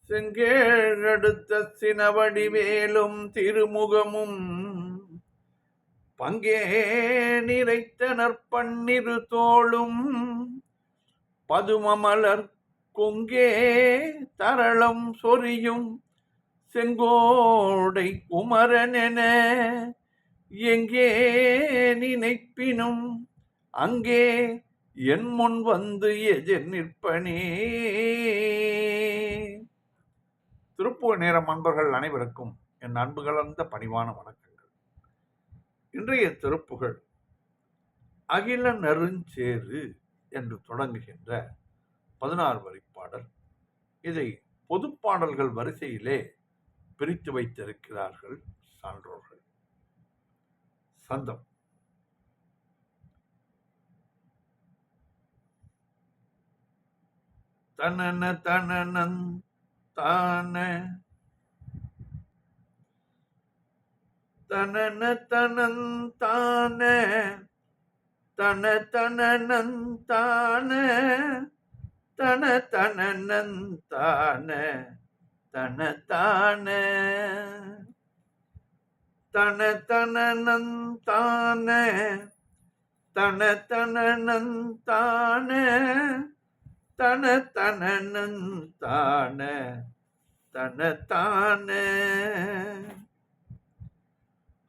செங்கேழடுத்த சினவடிவேலும் திருமுகமும் பங்கே நிறைத்த நற்பன்னிரு தோளும் பதுமமலர் கொங்கே தரளம் சொரியும் செங்கோடை குமரனென எங்கே நினைப்பினும் அங்கே என் முன் வந்து எதிர் நிற்பனே. திருப்புகழ் நேரம் அன்பர்கள் அனைவருக்கும் என் அன்பு கலந்த பணிவான வணக்கங்கள். இன்றைய திருப்புகழ் அகில நெருஞ்சேறு என்று தொடங்குகின்ற 16 வரி பாடல். இதை பொதுப்பாடல்கள் வரிசையிலே பிரித்து வைத்திருக்கிறார்கள் சான்றோர்கள். சந்தம் தனன தனனன் தான தனன தனன் தான தன தனனன் தான தன தனனன் தான தன தான தன தனனன் தான தன தனனன் தான தன தனனன் தான தன தான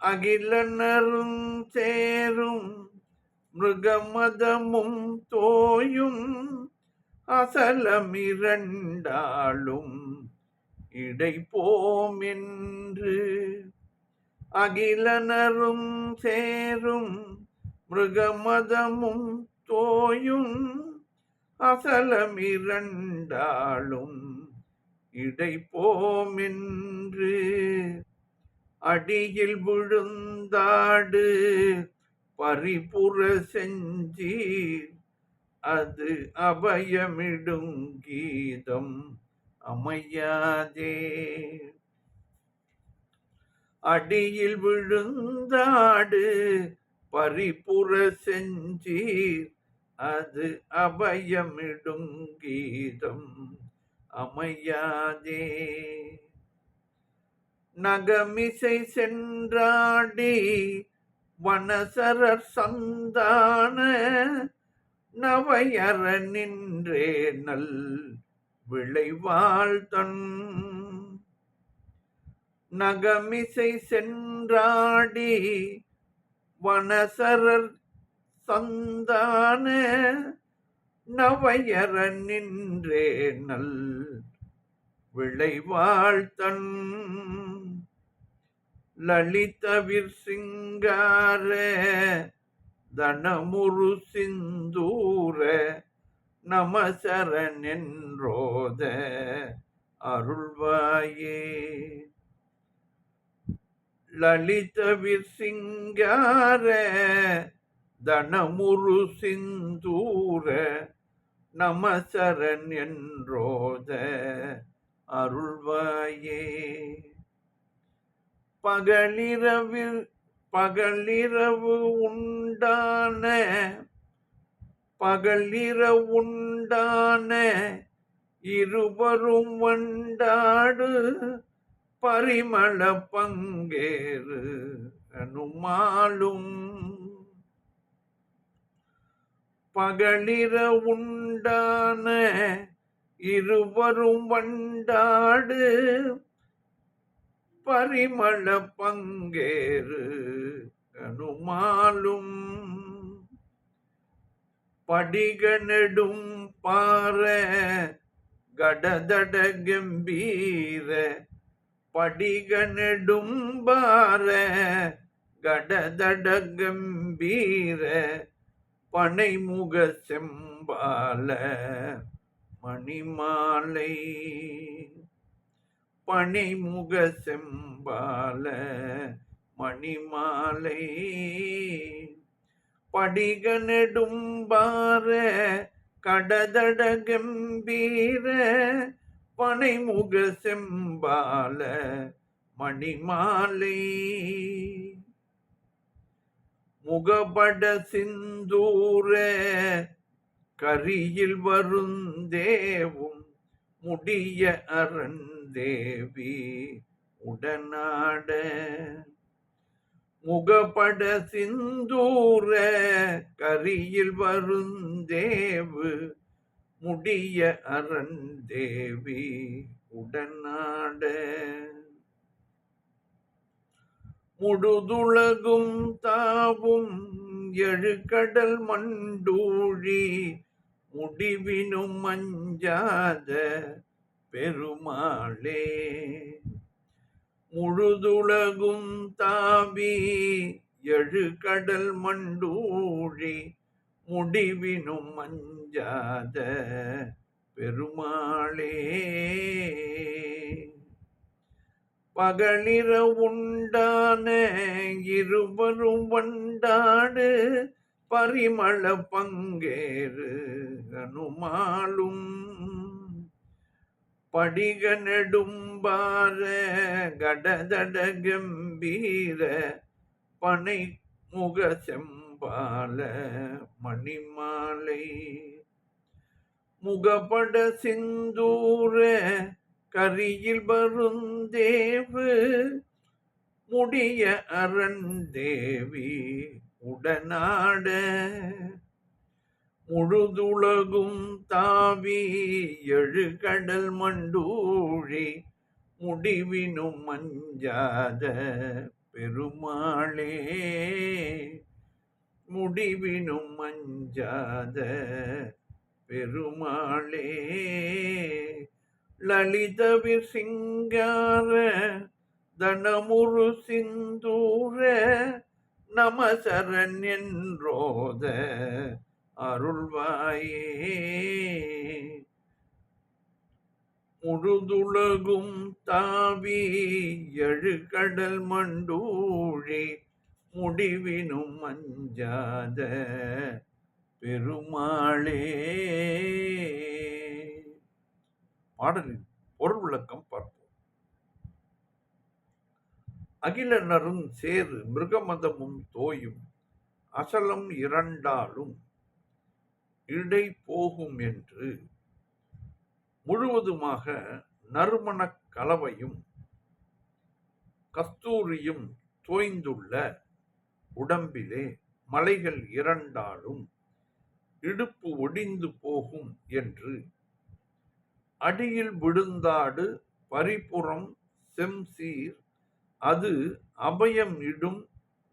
அகிலனரும் சேரும் மிருகமதமும் தோயும் அசலமிரண்டாளும் இடை போமென்று அகிலனரும் சேரும் மிருகமதமும் தோயும் அசலமிரண்டாளும் இடை போமென்று அடியில் விழுந்தாடு பரிபுற செஞ்சி அது அபயமிடும் கீதம் அமையாதே. அடியில் விழுந்தாடு பரிபுற செஞ்சி அது அபயமிடும் கீதம் அமையாதே. நகமிசை சென்றாடி வனசரர் சந்தான நவையற நின்றே நல் விளைவாள் தன். நகமிசை சென்றாடி வனசரர் சந்தான நவையற நின்றே நல் விளைவாள் தன். லலிதவிர் சிங்கார தனமுரு சிந்தூர நமசரண் என்றோத அருள்வாயே. லலிதவிர் சிங்கார தனமுரு சிந்தூர நமசரண் என்றோத அருள்வாயே. பகலிரவு உண்டான இருவரும் வண்டாடு பரிமள பங்கேறு அனுமாலும். பகலிர உண்டான இருவரும் வண்டாடு பரிமள பங்கேறு அனுமாலும். படிக நெடும் பார கடதட கம்பீர படிக நெடும் பார கடதட கம்பீர பனைமுக செம்பால மணிமாலை. பனைமுக செம்பால மணிமாலை. படிக நெடும்பார கடதட கம்பீர பனைமுக செம்பால மணிமாலை. முகபட சிந்தூர கரியில் வருந்தேவும் முடிய அறந்தேவி உடனாட முகப்பட சிந்தூர கரியில் வருந்தேவு முடிய அறந்தேவி உடனாட முழுதுலகும் தாவும் எழுகடல் மண்டூழி முடிவினும் மஞ்சாத பெருமாளே முழுதுலகும் தாவி எழுகடல் மண்டூழி முடிவினும் மஞ்சாத பெருமாளே பகலிர உண்டான இருவரும் வண்டாடு பரிமள பங்கேறு அனுமாலும் படிக நெடும்பார கடதட கம்பீர பனை முக செம்பால மணிமாலை முகப்பட சிந்தூர கரியில் வருந்தேவு முடிய அறந்தேவி உடனாட முழுதுலகும் தாவி எழுகடல் மண்டூழி முடிவினும் மஞ்சாத பெருமாளே முடிவினும் மஞ்சாத பெருமாளே லலிதவிர் சிங்கார தனமுரு சிந்தூர நமசரண் என்றோத அருள்வாயே முழுதுலகும் தாவி எழுகடல் மண்டூழி முடிவினும் மஞ்சாத பெருமாளே. பாடலின் பொருள் விளக்கம் பார்ப்போம். அகிலனரும் சேரு மிருகமதமும் தோயும் அசலம் இரண்டாலும் இடை போகும் என்று முழுவதுமாக நறுமணக் கலவையும் கஸ்தூரியும் தோய்ந்துள்ள உடம்பிலே மலைகள் இரண்டாலும் இடுப்பு ஒடிந்து போகும் என்று அடியில் விழுந்தாடு பரிபுறம் செம்சீர் அது அபயம் இடும்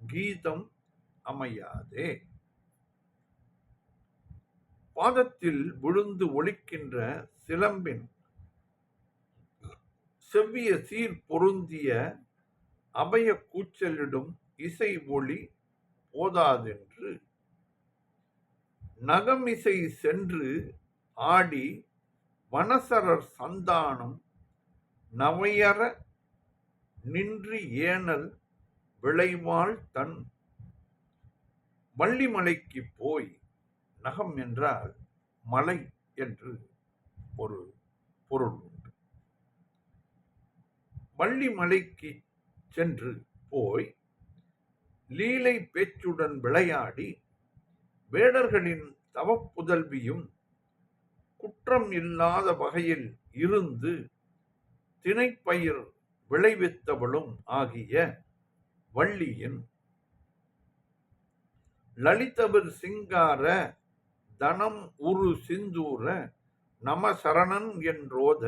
கீதம் அமையாதே. பாதத்தில் விழுந்து ஒலிக்கின்ற சிலம்பின் செவ்விய சீர் பொருந்திய அபய கூச்சலிடும் இசை ஒளி போதாதென்று நகமிசை சென்று ஆடி வனசரர் சந்தானம் நவையற நின்று ஏனல் விளைவாள் தன் வள்ளிமலைக்கு போய், நகம் என்றால் மலை என்று ஒரு பொருள் உண்டு. வள்ளிமலைக்கு சென்று போய் லீலை பேச்சுடன் விளையாடி வேடர்களின் தவப்புதல்வியும் குற்றம் இல்லாத வகையில் இருந்து திணைப்பயிர் விளைவித்தவளும் ஆகிய வள்ளியின் லலிதவிர் சிங்கார தனம் உரு சிந்தூர நமசரணன் என்றோத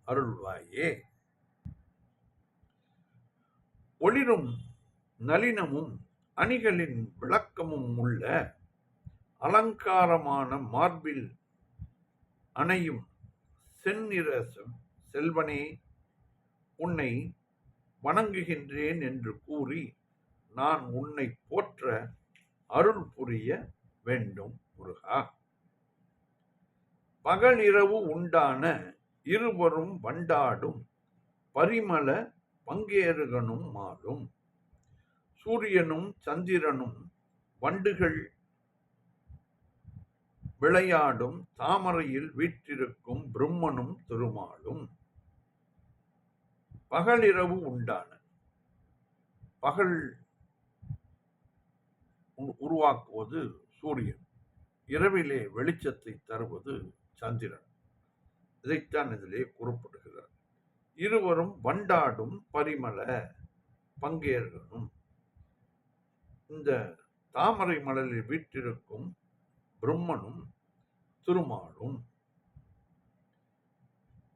அருள்வாயே. ஒளிரும் நளினமும் அணிகளின் விளக்கமும் உள்ள அலங்காரமான மார்பில் அணையும் செந்நிற செல்வனே, உன்னை வணங்குகின்றேன் என்று கூறி நான் உன்னை போற்ற அருள் புரிய வேண்டும் முருகா. பகலிரவு உண்டான இருவரும் வண்டாடும் பரிமள பங்கேறுகனும் மாலும் சூரியனும் சந்திரனும் வண்டுகள் விளையாடும் தாமரையில் வீற்றிருக்கும் பிரம்மனும் திருமாலும். பகலிரவு உண்டான, பகல் உருவாக்குவது சூரியன், இரவிலே வெளிச்சத்தை தருவது சந்திரன். இதைத்தான் இதிலே கூறப்படுகிறார். இருவரும் வண்டாடும் பரிமள பங்கேற்கணும். இந்த தாமரை மலரில் வீற்றிருக்கும் பிரம்மனும் திருமாலும்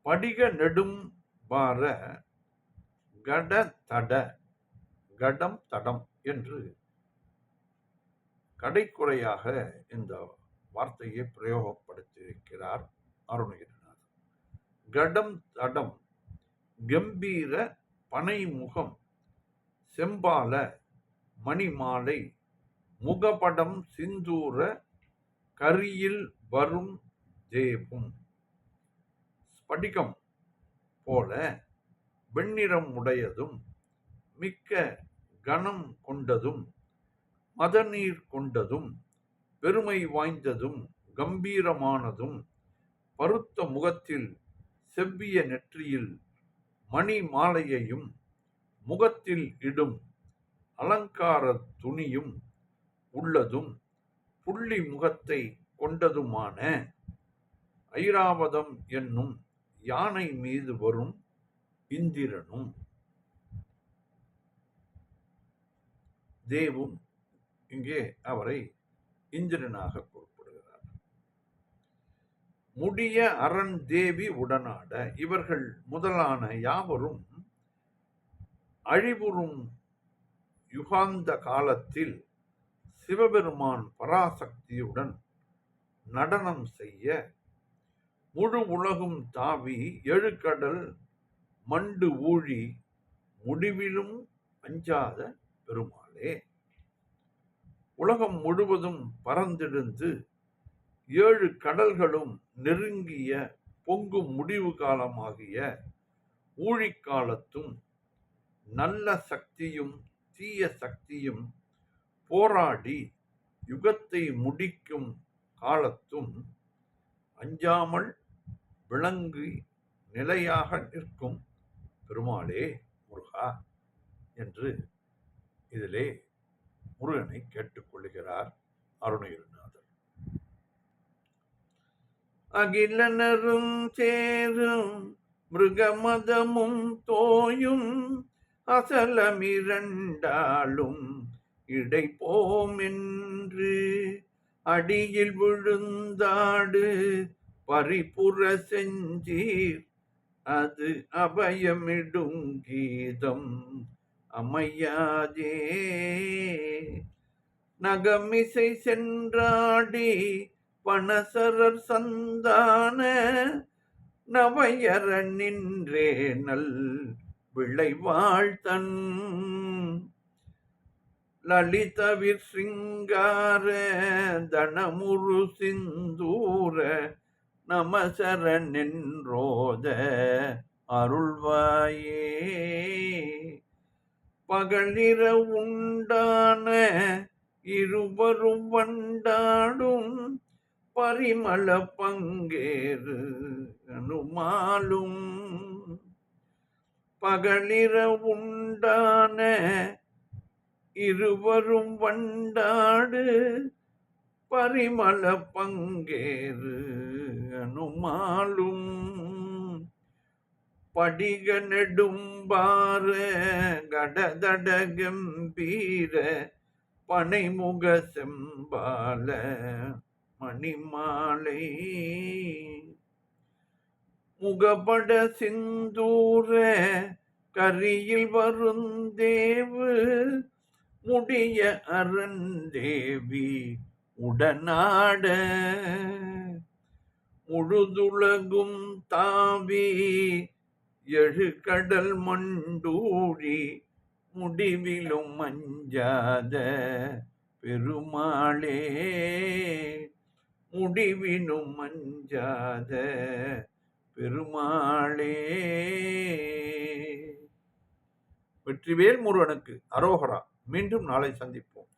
படிக நெடும் பார கட தட கடம் தடம் என்று கடைக்குறையாக இந்த வார்த்தையை பிரயோகப்படுத்தியிருக்கிறார் அருணகிரிநாதர். கடம் தடம் கம்பீர பனைமுகம் செம்பால மணிமாலை முகபடம் சிந்தூர கரியில் வரும் தேவும். ஸ்படிகம் போல வெண்ணிறம் உடையதும் மிக்க கணம் கொண்டதும் மதநீர் கொண்டதும் பெருமை வாய்ந்ததும் கம்பீரமானதும் பருத்த முகத்தில் செவ்விய நெற்றியில் மணி மாலையையும் முகத்தில் இடும் அலங்கார துணியும் உள்ளதும் புள்ளி முகத்தை கொண்டதுமான ஐராவதம் என்னும் யானை மீது வரும் இந்திரனும். தேவும் இங்கே அவரை இந்திரனாக குறிப்பிடுகிறார். முடிய அரண் தேவி உடனாட இவர்கள் முதலான யாவரும் அழிவுறும் யுகாந்த காலத்தில் சிவபெருமான் பராசக்தியுடன் நடனம் செய்ய முழு உலகும் தாவி எழுகடல் மண்டு ஊழி முடிவிலும் அஞ்சாத பெருமாளே. உலகம் முழுவதும் பறந்தெழுந்து 7 கடல்களும் நெருங்கிய பொங்கும் முடிவு காலமாகிய ஊழிக்காலத்தும் நல்ல சக்தியும் தீய சக்தியும் போராடி யுகத்தை முடிக்கும் காலத்தும் அஞ்சாமல் விளங்கி நிலையாக நிற்கும் பெருமாளே முருகா என்று இதிலே முருகனை கேட்டுக்கொள்கிறார் அருணகிரிநாதர். அகிலனரும் சேரும் மிருகமதமும் தோயும் அசலமிரண்டாலும் இடைப்போம் என்று அடியில் விழுந்தாடு பரிபுற செஞ்சீர் அது அபயமிடும் கீதம் அமையாதே. நகமிசை சென்றாடி பணசரர் சந்தான நவையற நின்றே நல் விளைவாழ்த்தன் லலிதவிர் சிங்கார தனமுரு சிந்தூர நமசர நின்றோத அருள்வாயே. பகலிர உண்டான இருவரும் வண்டாடும் பரிமள பங்கேறு அனுமாலும். பகலிர உண்டான இருவரும் வண்டாடு பரிமள பங்கேறு அனுமாலும். படிக நெடும்பார கடதட கம்பீர பனைமுக செம்பால மணிமாலை முகபட சிந்தூர கரியில் வருந்தேவு முடிய அருந்தேவி உடனாட முழுதுலகும் தாவி எழுகடல் மண்டூழி முடிவிலும் அஞ்சாத பெருமாளே. முடிவிலும் அஞ்சாத பெருமாளே. வெற்றிவேல் முருகனுக்கு அரோகரா. மீண்டும் நாளை சந்திப்போம்.